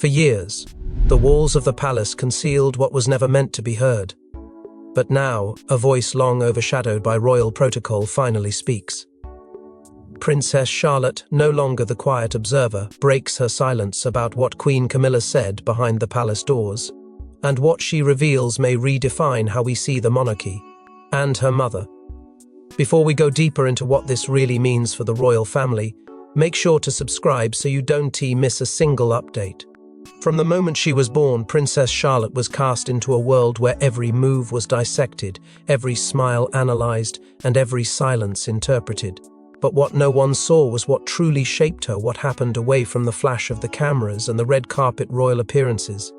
For years, the walls of the palace concealed what was never meant to be heard. But now, a voice long overshadowed by royal protocol finally speaks. Princess Charlotte, no longer the quiet observer, breaks her silence about what Queen Camilla said behind the palace doors, and what she reveals may redefine how we see the monarchy and her mother. Before we go deeper into what this really means for the royal family, make sure to subscribe so you don't miss a single update. From the moment she was born, Princess Charlotte was cast into a world where every move was dissected, every smile analyzed, and every silence interpreted. But what no one saw was what truly shaped her, what happened away from the flash of the cameras and the red carpet royal appearances.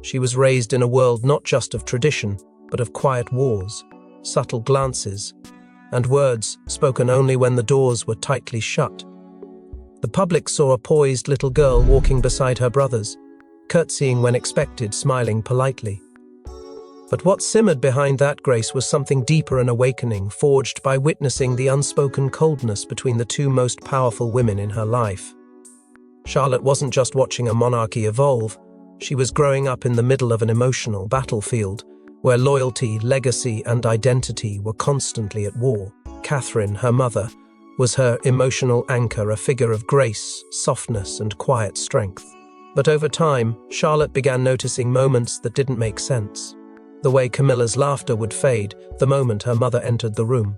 She was raised in a world not just of tradition, but of quiet wars, subtle glances, and words spoken only when the doors were tightly shut. The public saw a poised little girl walking beside her brothers, curtsying when expected, smiling politely. But what simmered behind that grace was something deeper, an awakening forged by witnessing the unspoken coldness between the two most powerful women in her life. Charlotte wasn't just watching a monarchy evolve, she was growing up in the middle of an emotional battlefield, where loyalty, legacy, and identity were constantly at war. Catherine, her mother, was her emotional anchor, a figure of grace, softness, and quiet strength. But over time, Charlotte began noticing moments that didn't make sense. The way Camilla's laughter would fade the moment her mother entered the room,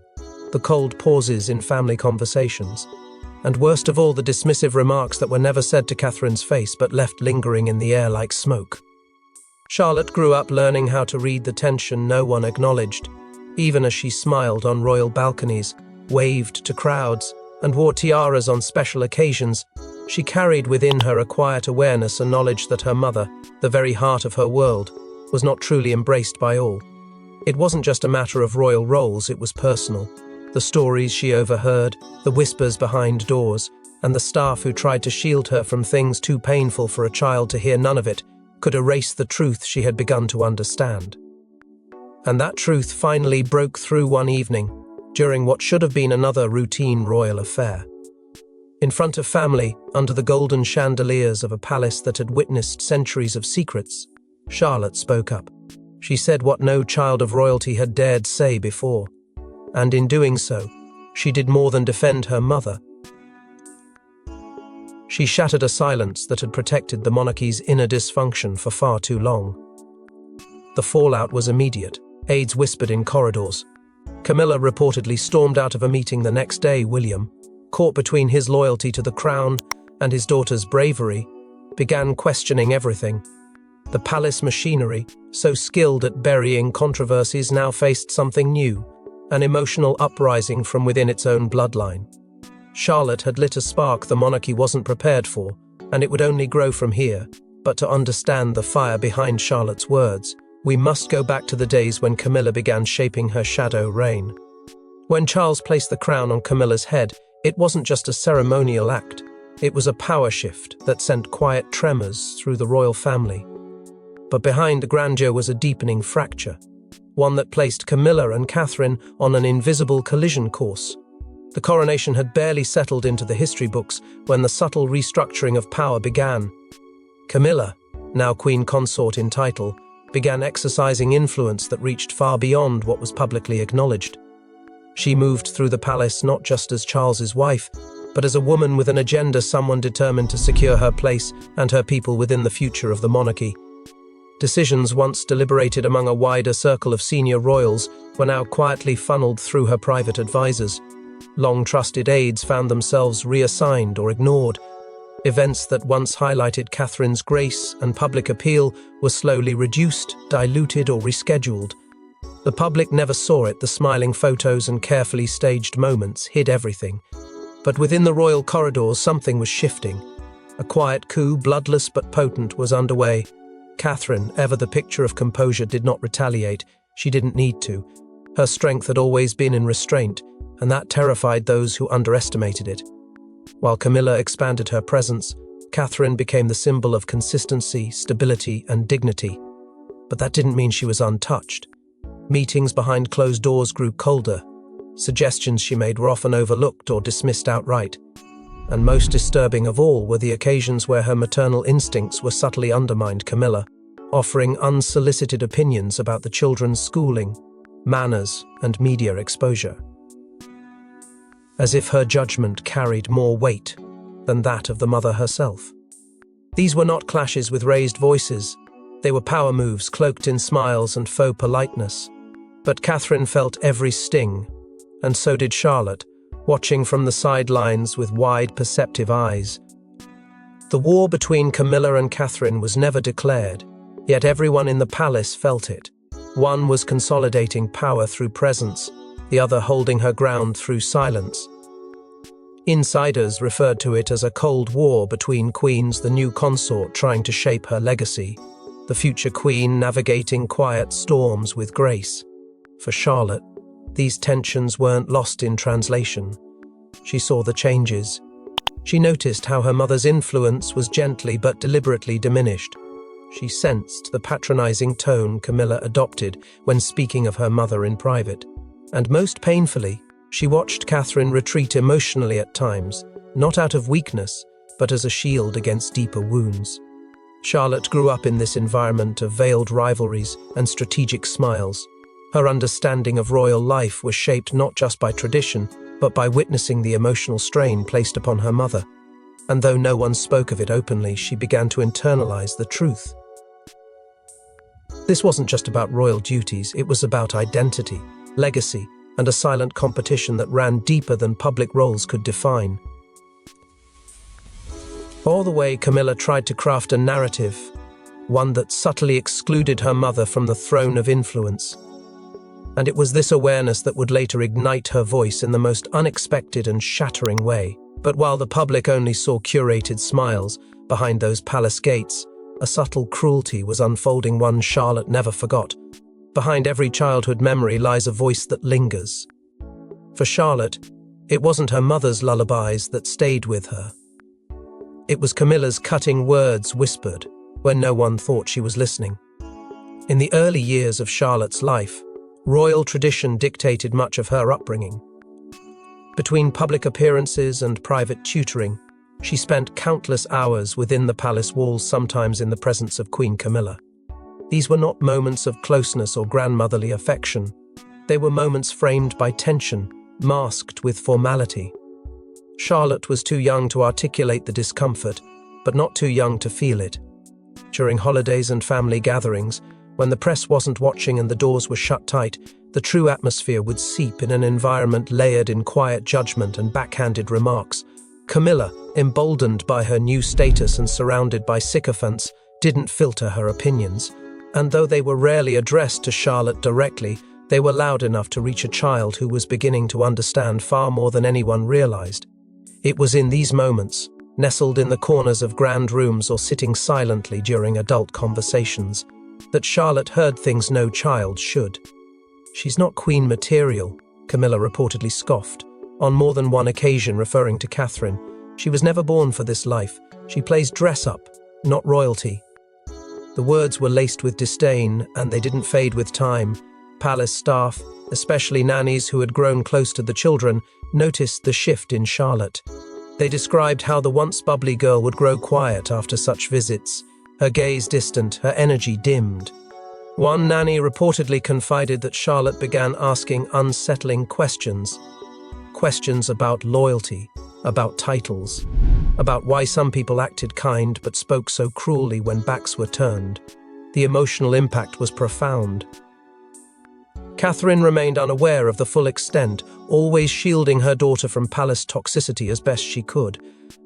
the cold pauses in family conversations, and worst of all, the dismissive remarks that were never said to Catherine's face but left lingering in the air like smoke. Charlotte grew up learning how to read the tension no one acknowledged, even as she smiled on royal balconies, waved to crowds, and wore tiaras on special occasions. She carried within her a quiet awareness and knowledge that her mother, the very heart of her world, was not truly embraced by all. It wasn't just a matter of royal roles, it was personal. The stories she overheard, the whispers behind doors, and the staff who tried to shield her from things too painful for a child to hear, none of it could erase the truth she had begun to understand. And that truth finally broke through one evening, during what should have been another routine royal affair. In front of family, under the golden chandeliers of a palace that had witnessed centuries of secrets, Charlotte spoke up. She said what no child of royalty had dared say before, and in doing so, she did more than defend her mother. She shattered a silence that had protected the monarchy's inner dysfunction for far too long. The fallout was immediate. Aides whispered in corridors. Camilla reportedly stormed out of a meeting the next day. William, caught between his loyalty to the crown and his daughter's bravery, began questioning everything. The palace machinery, so skilled at burying controversies, now faced something new, an emotional uprising from within its own bloodline. Charlotte had lit a spark the monarchy wasn't prepared for, and it would only grow from here. But to understand the fire behind Charlotte's words, we must go back to the days when Camilla began shaping her shadow reign. When Charles placed the crown on Camilla's head, it wasn't just a ceremonial act. It was a power shift that sent quiet tremors through the royal family. But behind the grandeur was a deepening fracture, one that placed Camilla and Catherine on an invisible collision course. The coronation had barely settled into the history books when the subtle restructuring of power began. Camilla, now queen consort in title, began exercising influence that reached far beyond what was publicly acknowledged. She moved through the palace not just as Charles's wife, but as a woman with an agenda, someone determined to secure her place and her people within the future of the monarchy. Decisions once deliberated among a wider circle of senior royals were now quietly funneled through her private advisors. Long-trusted aides found themselves reassigned or ignored. Events that once highlighted Catherine's grace and public appeal were slowly reduced, diluted, or rescheduled. The public never saw it. The smiling photos and carefully staged moments hid everything. But within the royal corridors, something was shifting. A quiet coup, bloodless but potent, was underway. Catherine, ever the picture of composure, did not retaliate. She didn't need to. Her strength had always been in restraint, and that terrified those who underestimated it. While Camilla expanded her presence, Catherine became the symbol of consistency, stability, and dignity. But that didn't mean she was untouched. Meetings behind closed doors grew colder. Suggestions she made were often overlooked or dismissed outright. and most disturbing of all were the occasions where her maternal instincts were subtly undermined. Camilla, offering unsolicited opinions about the children's schooling, manners, and media exposure, as if her judgment carried more weight than that of the mother herself. These were not clashes with raised voices, they were power moves cloaked in smiles and faux politeness. But Catherine felt every sting, and so did Charlotte, watching from the sidelines with wide, perceptive eyes. The war between Camilla and Catherine was never declared, yet everyone in the palace felt it. One was consolidating power through presence, the other holding her ground through silence. Insiders referred to it as a cold war between queens, the new consort trying to shape her legacy, the future queen navigating quiet storms with grace. For Charlotte, these tensions weren't lost in translation. She saw the changes. She noticed how her mother's influence was gently but deliberately diminished. She sensed the patronizing tone Camilla adopted when speaking of her mother in private. And most painfully, she watched Catherine retreat emotionally at times, not out of weakness, but as a shield against deeper wounds. Charlotte grew up in this environment of veiled rivalries and strategic smiles. Her understanding of royal life was shaped not just by tradition, but by witnessing the emotional strain placed upon her mother. And though no one spoke of it openly, she began to internalize the truth. This wasn't just about royal duties, it was about identity, legacy, and a silent competition that ran deeper than public roles could define. All the way, Camilla tried to craft a narrative, one that subtly excluded her mother from the throne of influence. And it was this awareness that would later ignite her voice in the most unexpected and shattering way. But while the public only saw curated smiles behind those palace gates, a subtle cruelty was unfolding, one Charlotte never forgot. Behind every childhood memory lies a voice that lingers. For Charlotte, it wasn't her mother's lullabies that stayed with her. It was Camilla's cutting words whispered when no one thought she was listening. In the early years of Charlotte's life, royal tradition dictated much of her upbringing. Between public appearances and private tutoring, she spent countless hours within the palace walls, sometimes in the presence of Queen Camilla. These were not moments of closeness or grandmotherly affection. They were moments framed by tension, masked with formality. Charlotte was too young to articulate the discomfort, but not too young to feel it. During holidays and family gatherings, when the press wasn't watching and the doors were shut tight, the true atmosphere would seep in an environment layered in quiet judgment and backhanded remarks. Camilla, emboldened by her new status and surrounded by sycophants, didn't filter her opinions. And though they were rarely addressed to Charlotte directly, they were loud enough to reach a child who was beginning to understand far more than anyone realized. It was in these moments, nestled in the corners of grand rooms or sitting silently during adult conversations, that Charlotte heard things no child should. "She's not queen material," Camilla reportedly scoffed, on more than one occasion referring to Catherine. "She was never born for this life. She plays dress-up, not royalty." The words were laced with disdain, and they didn't fade with time. Palace staff, especially nannies who had grown close to the children, noticed the shift in Charlotte. They described how the once bubbly girl would grow quiet after such visits, her gaze distant, her energy dimmed. One nanny reportedly confided that Charlotte began asking unsettling questions. Questions about loyalty, about titles, about why some people acted kind but spoke so cruelly when backs were turned. The emotional impact was profound. Catherine remained unaware of the full extent, always shielding her daughter from palace toxicity as best she could.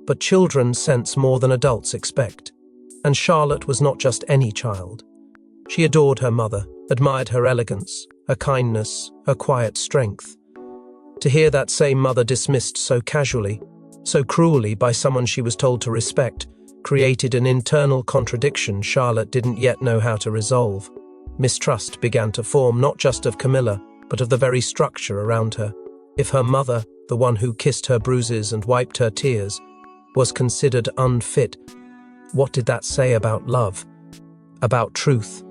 But children sense more than adults expect. And Charlotte was not just any child. She adored her mother, admired her elegance, her kindness, her quiet strength. To hear that same mother dismissed so casually, so cruelly by someone she was told to respect, created an internal contradiction Charlotte didn't yet know how to resolve. Mistrust began to form not just of Camilla, but of the very structure around her. If her mother, the one who kissed her bruises and wiped her tears, was considered unfit, what did that say about love? About truth?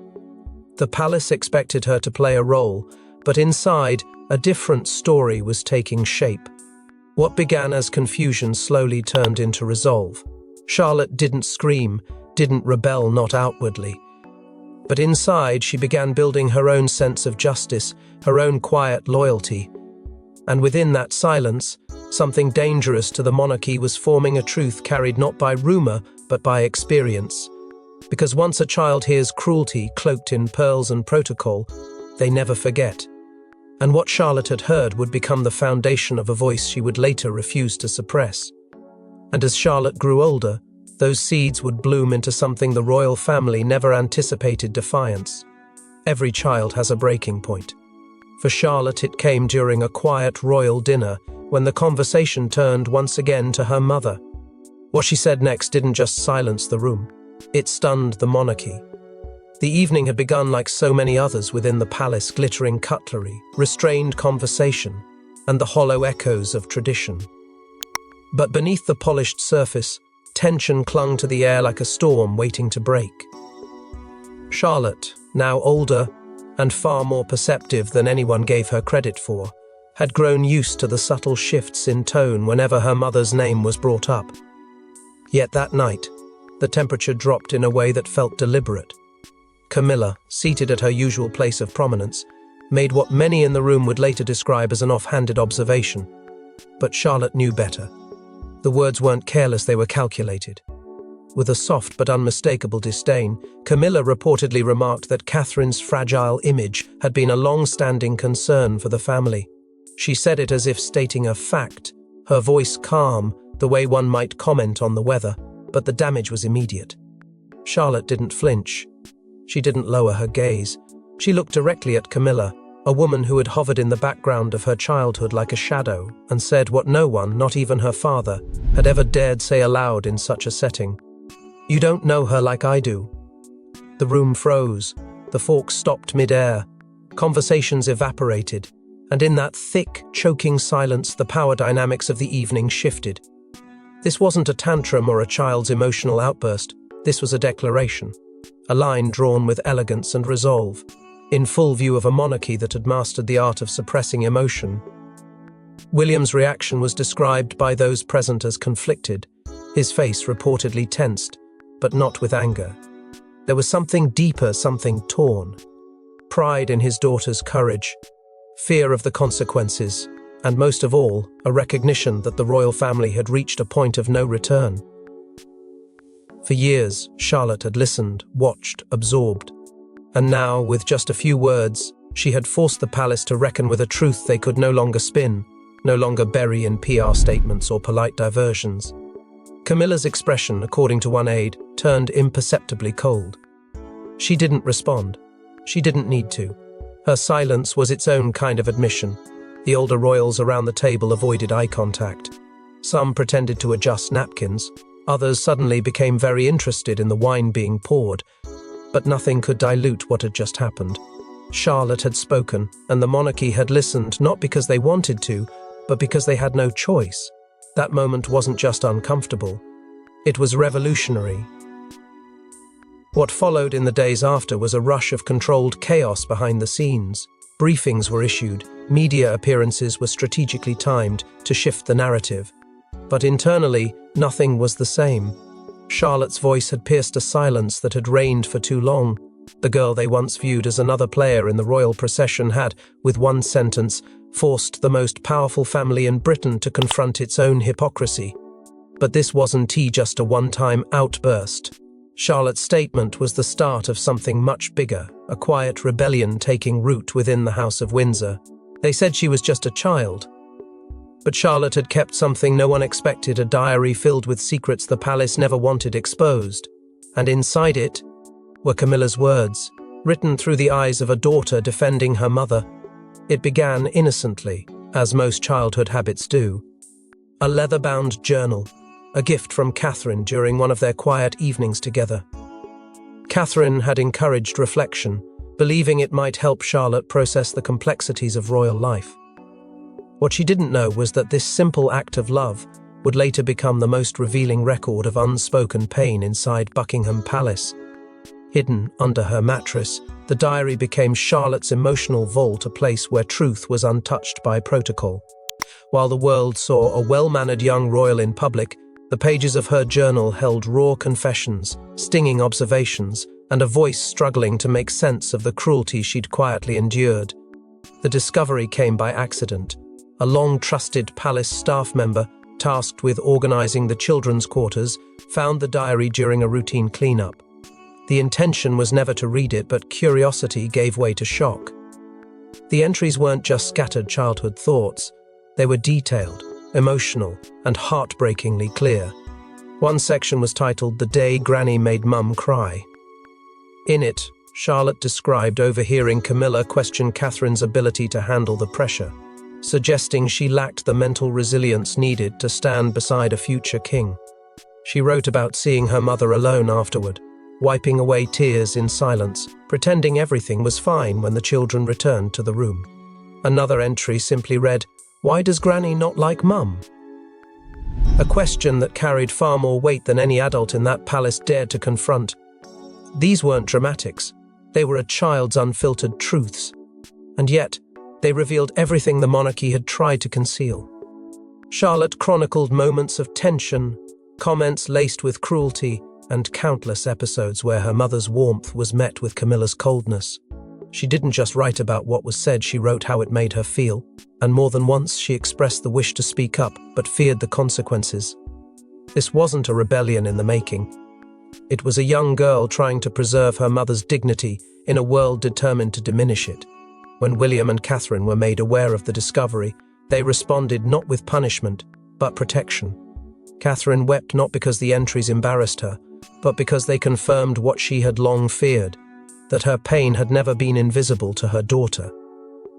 The palace expected her to play a role, but inside, a different story was taking shape. What began as confusion slowly turned into resolve. Charlotte didn't scream, didn't rebel, not outwardly. But inside, she began building her own sense of justice, her own quiet loyalty. And within that silence, something dangerous to the monarchy was forming, a truth carried not by rumor, but by experience. Because once a child hears cruelty cloaked in pearls and protocol, they never forget. And what Charlotte had heard would become the foundation of a voice she would later refuse to suppress. And as Charlotte grew older, those seeds would bloom into something the royal family never anticipated: defiance. Every child has a breaking point. For Charlotte, it came during a quiet royal dinner, when the conversation turned once again to her mother. What she said next didn't just silence the room. It stunned the monarchy. The evening had begun like so many others within the palace: glittering cutlery, restrained conversation, and the hollow echoes of tradition. But beneath the polished surface, tension clung to the air like a storm waiting to break. Charlotte, now older and far more perceptive than anyone gave her credit for, had grown used to the subtle shifts in tone whenever her mother's name was brought up. Yet that night, the temperature dropped in a way that felt deliberate. Camilla, seated at her usual place of prominence, made what many in the room would later describe as an offhanded observation. But Charlotte knew better. The words weren't careless, they were calculated. With a soft but unmistakable disdain, Camilla reportedly remarked that Catherine's fragile image had been a long-standing concern for the family. She said it as if stating a fact, her voice calm, the way one might comment on the weather, but the damage was immediate. Charlotte didn't flinch. She didn't lower her gaze. She looked directly at Camilla, a woman who had hovered in the background of her childhood like a shadow, and said what no one, not even her father, had ever dared say aloud in such a setting. "You don't know her like I do." The room froze. The forks stopped mid-air. Conversations evaporated. And in that thick, choking silence, the power dynamics of the evening shifted. This wasn't a tantrum or a child's emotional outburst. This was a declaration. A line drawn with elegance and resolve, in full view of a monarchy that had mastered the art of suppressing emotion. William's reaction was described by those present as conflicted, his face reportedly tensed, but not with anger. There was something deeper, something torn. Pride in his daughter's courage, fear of the consequences, and most of all, a recognition that the royal family had reached a point of no return. For years, Charlotte had listened, watched, absorbed. And now, with just a few words, she had forced the palace to reckon with a truth they could no longer spin, no longer bury in PR statements or polite diversions. Camilla's expression, according to one aide, turned imperceptibly cold. She didn't respond. She didn't need to. Her silence was its own kind of admission. The older royals around the table avoided eye contact. Some pretended to adjust napkins. Others suddenly became very interested in the wine being poured. But nothing could dilute what had just happened. Charlotte had spoken, and the monarchy had listened, not because they wanted to, but because they had no choice. That moment wasn't just uncomfortable. It was revolutionary. What followed in the days after was a rush of controlled chaos behind the scenes. Briefings were issued, media appearances were strategically timed to shift the narrative. But internally, nothing was the same. Charlotte's voice had pierced a silence that had reigned for too long. The girl they once viewed as another player in the royal procession had, with one sentence, forced the most powerful family in Britain to confront its own hypocrisy. But this wasn't just a one-time outburst. Charlotte's statement was the start of something much bigger, a quiet rebellion taking root within the House of Windsor. They said she was just a child. But Charlotte had kept something no one expected, a diary filled with secrets the palace never wanted exposed. And inside it were Camilla's words, written through the eyes of a daughter defending her mother. It began innocently, as most childhood habits do. A leather-bound journal, a gift from Catherine during one of their quiet evenings together. Catherine had encouraged reflection, believing it might help Charlotte process the complexities of royal life. What she didn't know was that this simple act of love would later become the most revealing record of unspoken pain inside Buckingham Palace. Hidden under her mattress, the diary became Charlotte's emotional vault, a place where truth was untouched by protocol. While the world saw a well-mannered young royal in public, the pages of her journal held raw confessions, stinging observations, and a voice struggling to make sense of the cruelty she'd quietly endured. The discovery came by accident. A long-trusted palace staff member, tasked with organizing the children's quarters, found the diary during a routine cleanup. The intention was never to read it, but curiosity gave way to shock. The entries weren't just scattered childhood thoughts. They were detailed, emotional, and heartbreakingly clear. One section was titled "The Day Granny Made Mum Cry." In it, Charlotte described overhearing Camilla question Catherine's ability to handle the pressure, suggesting she lacked the mental resilience needed to stand beside a future king. She wrote about seeing her mother alone afterward, wiping away tears in silence, pretending everything was fine when the children returned to the room. Another entry simply read, "Why does Granny not like Mum?" A question that carried far more weight than any adult in that palace dared to confront. These weren't dramatics. They were a child's unfiltered truths. And yet, they revealed everything the monarchy had tried to conceal. Charlotte chronicled moments of tension, comments laced with cruelty, and countless episodes where her mother's warmth was met with Camilla's coldness. She didn't just write about what was said, she wrote how it made her feel, and more than once she expressed the wish to speak up, but feared the consequences. This wasn't a rebellion in the making. It was a young girl trying to preserve her mother's dignity in a world determined to diminish it. When William and Catherine were made aware of the discovery, they responded not with punishment, but protection. Catherine wept not because the entries embarrassed her, but because they confirmed what she had long feared, that her pain had never been invisible to her daughter.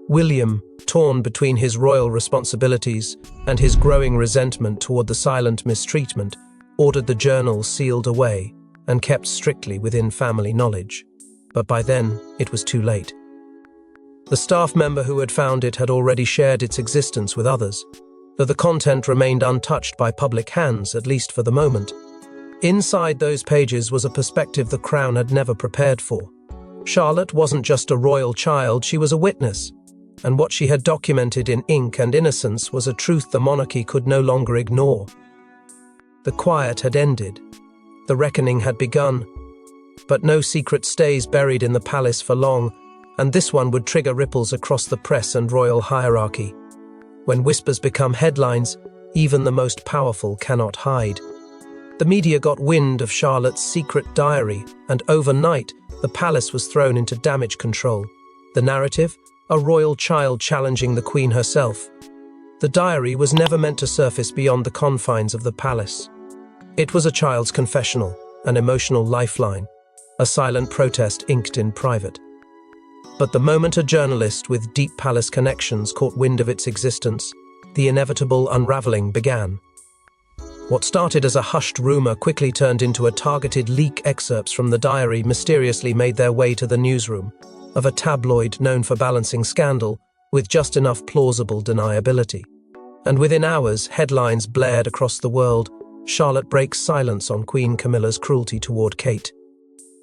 William, torn between his royal responsibilities and his growing resentment toward the silent mistreatment, ordered the journal sealed away and kept strictly within family knowledge. But by then, it was too late. The staff member who had found it had already shared its existence with others, though the content remained untouched by public hands, at least for the moment. Inside those pages was a perspective the Crown had never prepared for. Charlotte wasn't just a royal child, she was a witness, and what she had documented in ink and innocence was a truth the monarchy could no longer ignore. The quiet had ended. The reckoning had begun. But no secret stays buried in the palace for long, and this one would trigger ripples across the press and royal hierarchy. When whispers become headlines, even the most powerful cannot hide. The media got wind of Charlotte's secret diary, and overnight, the palace was thrown into damage control. The narrative? A royal child challenging the Queen herself. The diary was never meant to surface beyond the confines of the palace. It was a child's confessional, an emotional lifeline, a silent protest inked in private. But the moment a journalist with deep palace connections caught wind of its existence, the inevitable unraveling began. What started as a hushed rumor quickly turned into a targeted leak. Excerpts from the diary mysteriously made their way to the newsroom of a tabloid known for balancing scandal with just enough plausible deniability. And within hours, headlines blared across the world. Charlotte breaks silence on Queen Camilla's cruelty toward Kate.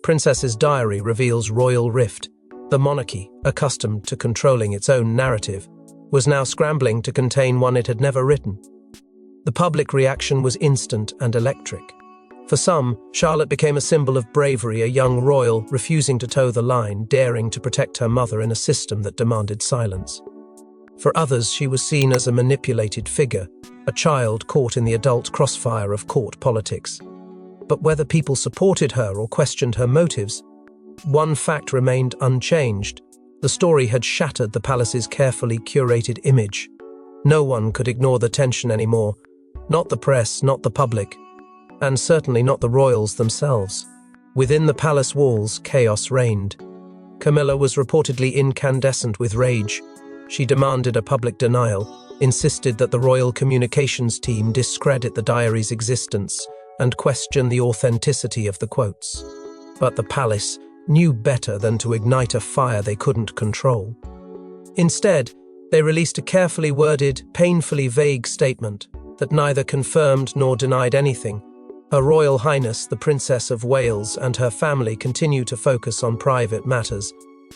Princess's diary reveals royal rift. The monarchy, accustomed to controlling its own narrative, was now scrambling to contain one it had never written. The public reaction was instant and electric. For some, Charlotte became a symbol of bravery, a young royal refusing to toe the line, daring to protect her mother in a system that demanded silence. For others, she was seen as a manipulated figure, a child caught in the adult crossfire of court politics. But whether people supported her or questioned her motives, one fact remained unchanged. The story had shattered the palace's carefully curated image. No one could ignore the tension anymore. Not the press, not the public, and certainly not the royals themselves. Within the palace walls, chaos reigned. Camilla was reportedly incandescent with rage. She demanded a public denial, insisted that the royal communications team discredit the diary's existence, and question the authenticity of the quotes. But the palace knew better than to ignite a fire they couldn't control. Instead, they released a carefully worded, painfully vague statement that neither confirmed nor denied anything. Her Royal Highness, the Princess of Wales, and her family continue to focus on private matters,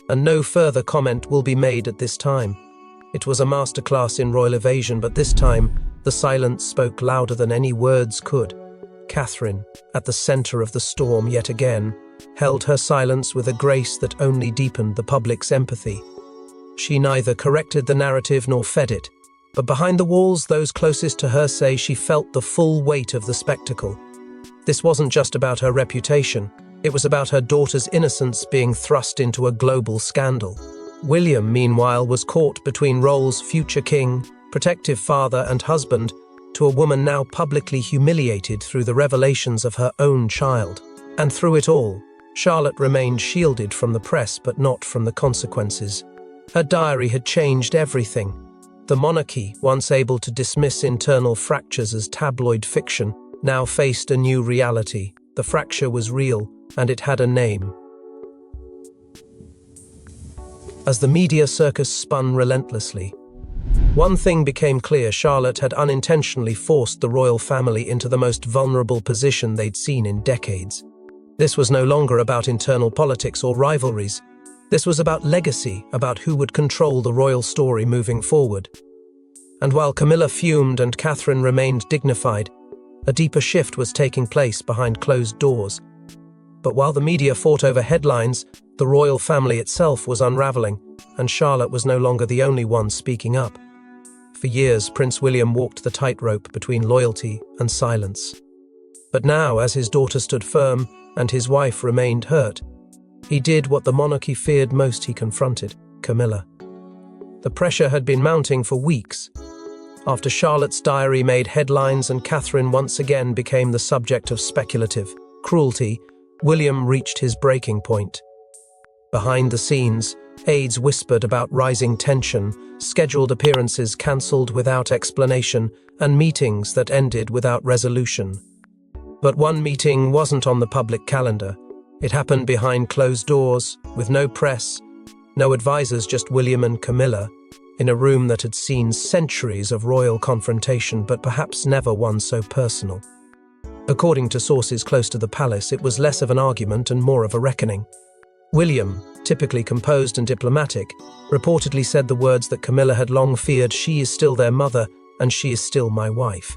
and no further comment will be made at this time. It was a masterclass in royal evasion, but this time, the silence spoke louder than any words could. Catherine, at the center of the storm yet again, held her silence with a grace that only deepened the public's empathy. She neither corrected the narrative nor fed it, but behind the walls, those closest to her say she felt the full weight of the spectacle. This wasn't just about her reputation, it was about her daughter's innocence being thrust into a global scandal. William, meanwhile, was caught between roles: future king, protective father and husband, to a woman now publicly humiliated through the revelations of her own child. And through it all, Charlotte remained shielded from the press but not from the consequences. Her diary had changed everything. The monarchy, once able to dismiss internal fractures as tabloid fiction, now faced a new reality. The fracture was real, and it had a name. As the media circus spun relentlessly, one thing became clear: Charlotte had unintentionally forced the royal family into the most vulnerable position they'd seen in decades. This was no longer about internal politics or rivalries. This was about legacy, about who would control the royal story moving forward. And while Camilla fumed and Catherine remained dignified, a deeper shift was taking place behind closed doors. But while the media fought over headlines, the royal family itself was unraveling, and Charlotte was no longer the only one speaking up. For years, Prince William walked the tightrope between loyalty and silence. But now, as his daughter stood firm and his wife remained hurt, he did what the monarchy feared most: he confronted Camilla. The pressure had been mounting for weeks. After Charlotte's diary made headlines and Catherine once again became the subject of speculative cruelty, William reached his breaking point. Behind the scenes, aides whispered about rising tension, scheduled appearances cancelled without explanation, and meetings that ended without resolution. But one meeting wasn't on the public calendar. It happened behind closed doors, with no press, no advisors, just William and Camilla, in a room that had seen centuries of royal confrontation, but perhaps never one so personal. According to sources close to the palace, it was less of an argument and more of a reckoning. William, typically composed and diplomatic, reportedly said the words that Camilla had long feared: "She is still their mother, and she is still my wife."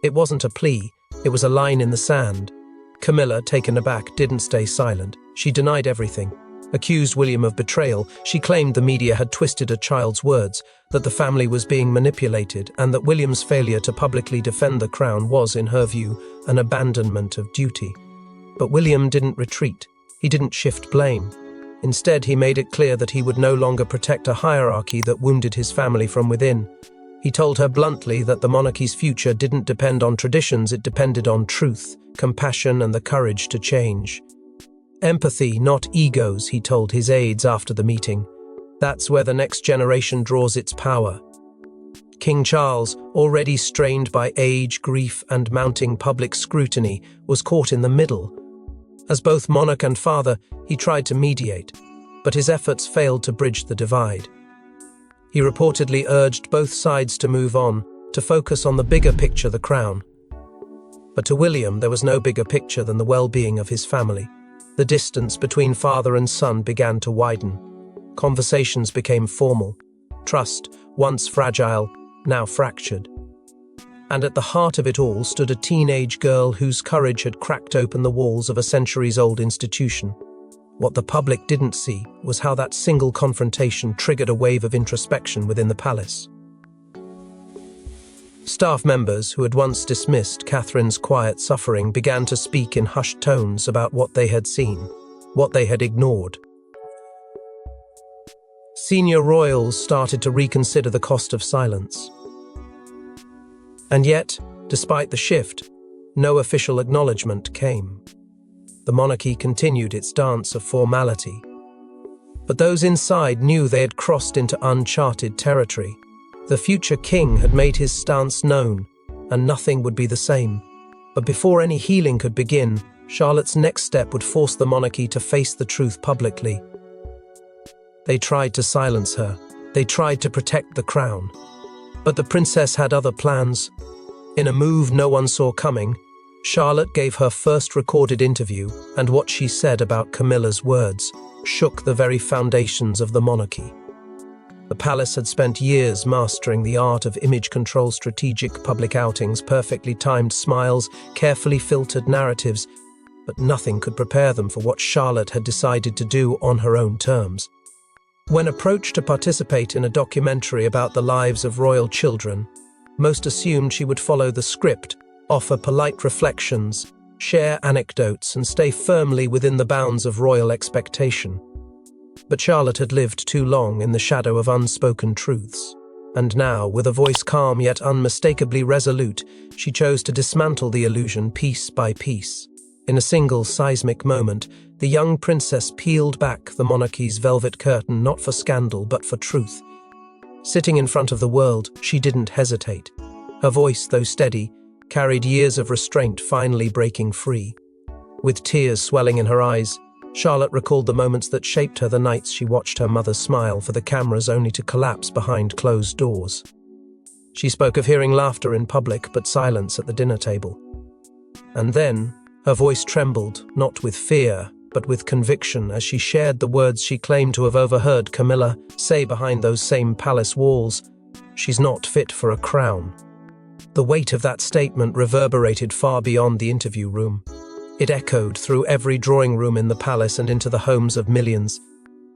It wasn't a plea, it was a line in the sand. Camilla, taken aback, didn't stay silent. She denied everything, accused William of betrayal. She claimed the media had twisted a child's words, that the family was being manipulated, and that William's failure to publicly defend the crown was, in her view, an abandonment of duty. But William didn't retreat. He didn't shift blame. Instead, he made it clear that he would no longer protect a hierarchy that wounded his family from within. He told her bluntly that the monarchy's future didn't depend on traditions, it depended on truth, compassion, and the courage to change. Empathy, not egos, he told his aides after the meeting. That's where the next generation draws its power. King Charles, already strained by age, grief, and mounting public scrutiny, was caught in the middle. As both monarch and father, he tried to mediate, but his efforts failed to bridge the divide. He reportedly urged both sides to move on, to focus on the bigger picture, the crown. But to William, there was no bigger picture than the well-being of his family. The distance between father and son began to widen. Conversations became formal. Trust, once fragile, now fractured. And at the heart of it all stood a teenage girl whose courage had cracked open the walls of a centuries-old institution. What the public didn't see was how that single confrontation triggered a wave of introspection within the palace. Staff members who had once dismissed Catherine's quiet suffering began to speak in hushed tones about what they had seen, what they had ignored. Senior royals started to reconsider the cost of silence. And yet, despite the shift, no official acknowledgement came. The monarchy continued its dance of formality. But those inside knew they had crossed into uncharted territory. The future king had made his stance known, and nothing would be the same. But before any healing could begin, Charlotte's next step would force the monarchy to face the truth publicly. They tried to silence her. They tried to protect the crown. But the princess had other plans. In a move no one saw coming, Charlotte gave her first recorded interview, and what she said about Camilla's words shook the very foundations of the monarchy. The palace had spent years mastering the art of image control, strategic public outings, perfectly timed smiles, carefully filtered narratives, but nothing could prepare them for what Charlotte had decided to do on her own terms. When approached to participate in a documentary about the lives of royal children, most assumed she would follow the script, offer polite reflections, share anecdotes, and stay firmly within the bounds of royal expectation. But Charlotte had lived too long in the shadow of unspoken truths, and now, with a voice calm yet unmistakably resolute, she chose to dismantle the illusion piece by piece. In a single seismic moment, the young princess peeled back the monarchy's velvet curtain, not for scandal but for truth. Sitting in front of the world, she didn't hesitate. Her voice, though steady, carried years of restraint finally breaking free. With tears swelling in her eyes, Charlotte recalled the moments that shaped her, the nights she watched her mother smile for the cameras only to collapse behind closed doors. She spoke of hearing laughter in public but silence at the dinner table. And then, her voice trembled, not with fear, but with conviction, as she shared the words she claimed to have overheard Camilla say behind those same palace walls, "She's not fit for a crown." The weight of that statement reverberated far beyond the interview room. It echoed through every drawing room in the palace and into the homes of millions.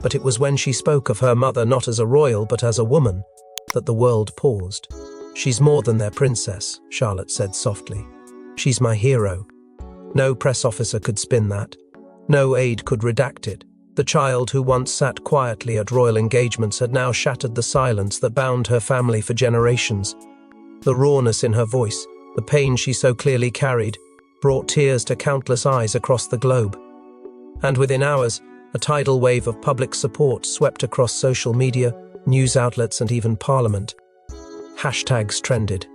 But it was when she spoke of her mother not as a royal but as a woman that the world paused. "She's more than their princess," Charlotte said softly. "She's my hero." No press officer could spin that. No aide could redact it. The child who once sat quietly at royal engagements had now shattered the silence that bound her family for generations. The rawness in her voice, the pain she so clearly carried, brought tears to countless eyes across the globe. And within hours, a tidal wave of public support swept across social media, news outlets, and even Parliament. Hashtags trended.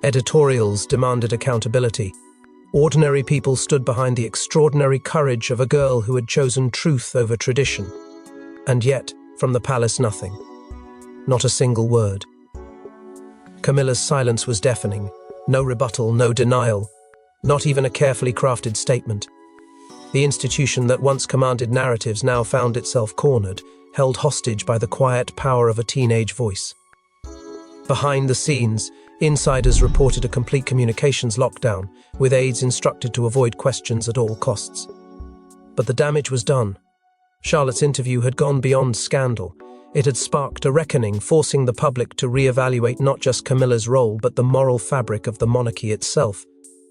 Editorials demanded accountability. Ordinary people stood behind the extraordinary courage of a girl who had chosen truth over tradition. And yet, from the palace, nothing. Not a single word. Camilla's silence was deafening. No rebuttal, no denial. Not even a carefully crafted statement. The institution that once commanded narratives now found itself cornered, held hostage by the quiet power of a teenage voice. Behind the scenes, insiders reported a complete communications lockdown, with aides instructed to avoid questions at all costs. But the damage was done. Charlotte's interview had gone beyond scandal. It had sparked a reckoning, forcing the public to re-evaluate not just Camilla's role but the moral fabric of the monarchy itself.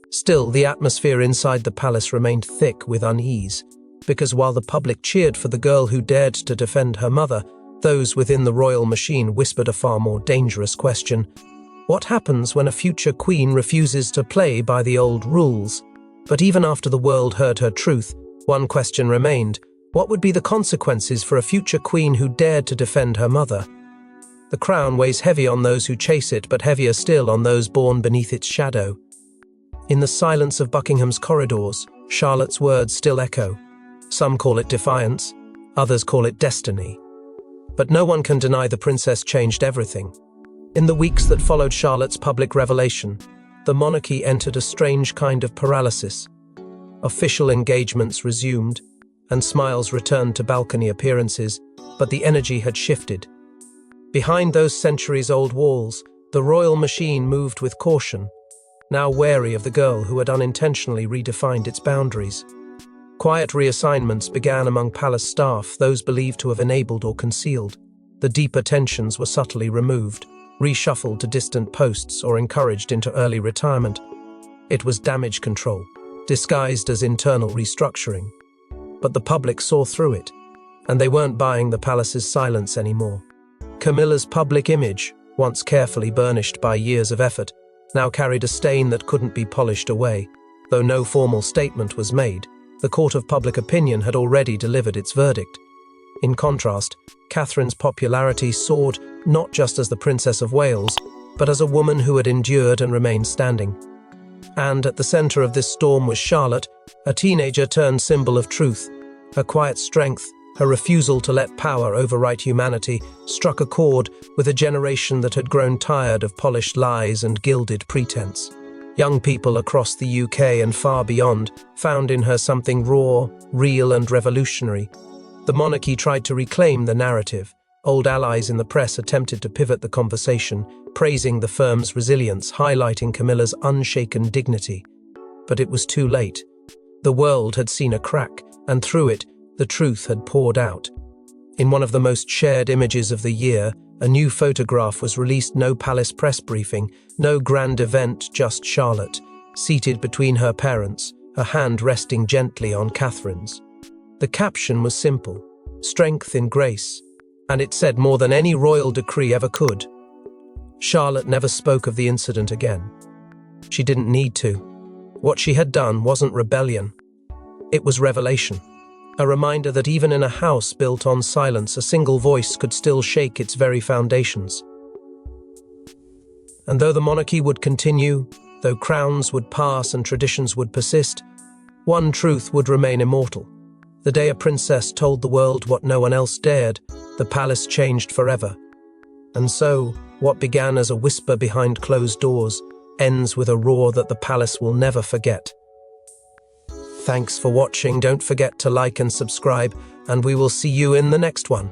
Still, the atmosphere inside the palace remained thick with unease, because while the public cheered for the girl who dared to defend her mother, those within the royal machine whispered a far more dangerous question. What happens when a future queen refuses to play by the old rules? But even after the world heard her truth, one question remained. What would be the consequences for a future queen who dared to defend her mother? The crown weighs heavy on those who chase it, but heavier still on those born beneath its shadow. In the silence of Buckingham's corridors, Charlotte's words still echo. Some call it defiance, others call it destiny. But no one can deny the princess changed everything. In the weeks that followed Charlotte's public revelation, the monarchy entered a strange kind of paralysis. Official engagements resumed, and smiles returned to balcony appearances, but the energy had shifted. Behind those centuries-old walls, the royal machine moved with caution, now wary of the girl who had unintentionally redefined its boundaries. Quiet reassignments began among palace staff, those believed to have enabled or concealed. The deeper tensions were subtly removed, reshuffled to distant posts or encouraged into early retirement. It was damage control, disguised as internal restructuring. But the public saw through it, and they weren't buying the palace's silence anymore. Camilla's public image, once carefully burnished by years of effort, now carried a stain that couldn't be polished away. Though no formal statement was made, the court of public opinion had already delivered its verdict. In contrast, Catherine's popularity soared not just as the Princess of Wales, but as a woman who had endured and remained standing. And at the center of this storm was Charlotte, a teenager turned symbol of truth. Her quiet strength, her refusal to let power overwrite humanity, struck a chord with a generation that had grown tired of polished lies and gilded pretense. Young people across the UK and far beyond found in her something raw, real, and revolutionary. The monarchy tried to reclaim the narrative, Old allies in the press attempted to pivot the conversation, praising the firm's resilience, highlighting Camilla's unshaken dignity. But it was too late. The world had seen a crack, and through it, the truth had poured out. In one of the most shared images of the year, a new photograph was released. No palace press briefing, no grand event, just Charlotte, seated between her parents, her hand resting gently on Catherine's. The caption was simple: strength in grace, and it said more than any royal decree ever could. Charlotte never spoke of the incident again. She didn't need to. What she had done wasn't rebellion. It was revelation. A reminder that even in a house built on silence, a single voice could still shake its very foundations. And though the monarchy would continue, though crowns would pass and traditions would persist, one truth would remain immortal. The day a princess told the world what no one else dared, the palace changed forever. And so, what began as a whisper behind closed doors ends with a roar that the palace will never forget. Thanks for watching. Don't forget to like and subscribe, and we will see you in the next one.